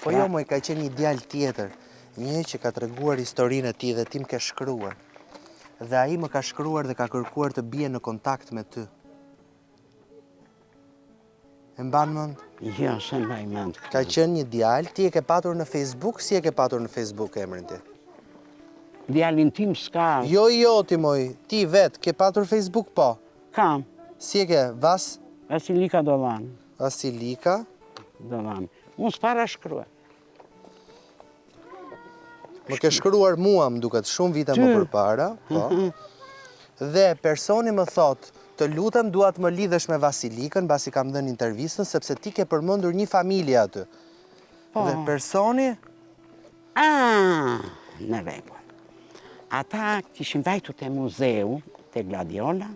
Po jo, moj, ka qenë një djalë tjetër, një që ka treguar historinë e tij dhe ti më ke shkruar. Dhe ai më ka shkruar dhe ka kërkuar të bie në kontakt me ty. E mban mend? Jo, se mbaj mend. Ka qenë një djalë, ti e ke patur në Facebook, si e ke patur në Facebook emrin ti? Djalin tim s'ka. Jo, ti moj, ti vet, ke patur Facebook po? Kam. Si e ke, Vasilika Dollan. Vasilika? Dollan. Unë s'para shkruaj. Më ke shkruar mua, më duket shumë vite më përpara, po. Dhe personi më thot, të lutem dua të më lidhesh me Vasilikën, pasi kam dhënë intervistën, sepse ti ke përmendur një familje aty. Dhe personi... Në rregull. Ata kishin vajtu te muzeu, te Gladiola,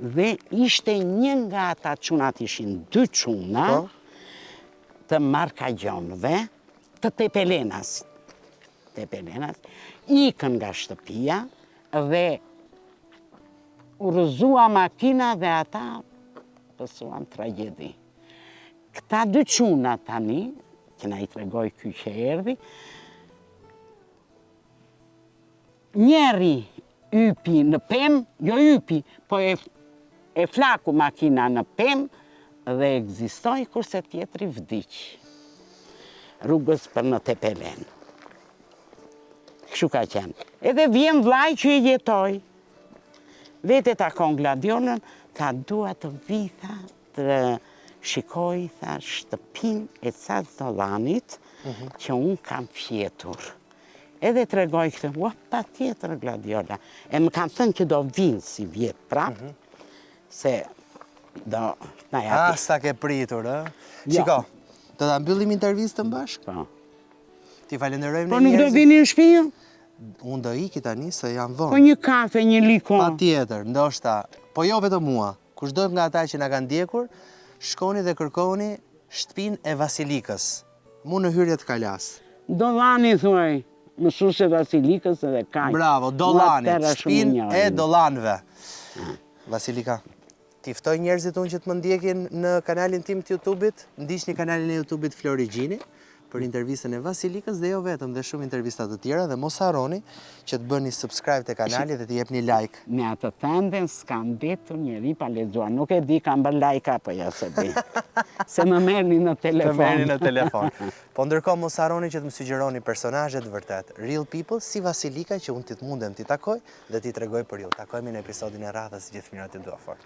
dhe ishte një nga ata çunat, ishin 2 çuna, të Markagjonëve, të Tepelenas. Ikën nga shtëpia dhe u rrëzua makina dhe ata pësuan tragjedi. Këta 2 çuna tani, që na i tregoj ky që erdhi, njeri ypi në pemë, jo ypi, po e flaku makina në pemë dhe egzistoj, kurse tjetri vdiq. Rrugës për në Tepelen. Kështu ka qenë. Edhe vjen vllai që e jetoj. Vete takon Gladiolën, tha dua të vitha të shikoj, tha, shtëpinë e Cas Dollanit, që unë kam fjetur. Edhe të regoj këtë, pa tjetër Gladiola. E më kanë thënë që do vinë si vjetë prapë, se do na japi. Sa ke pritur, Shiko, do ta mbyllim intervistën bashkë? Po. Ti falenderojmë Po nuk do vini në shtëpi? Unë do iki tani, se jam vonë. Po një kafe, një likon. Pa tjetër, ndoshta, po jo vetëm mua. Kushdo nga ata që na kanë ndjekur, shkoni dhe kërkoni shtëpinë e Vasilikës. Mu në hyrje të Kalas. Dollani, thuaj. Mësuese Vasilikës edhe kaq. Bravo, Dollanit, shtëpinë e Dollanëve. Vasilika, ti ftoj njerëzit unë që të më ndjekin në kanalin tim të YouTube-it, ndiqni kanalin e YouTube-it Flori Gjini për intervistën e Vasilikës dhe jo vetëm, dhe shumë intervistat të tjera, dhe mos harroni që të bëni subscribe të kanali dhe të jepni like. Me atë tënden s'kam betur njeri pa lexuar. Nuk e di kam bërë like apo jo se di. Se më merrni në telefon. Të merrni në telefon. Po ndërkohë mos harroni që të më sugjeroni personazhe të vërtet, real people si Vasilika që unë të mundem t'i takoj dhe t'i tregoj për ju. Takojmë në episodin e radhës Gjithë mirat e dua fort.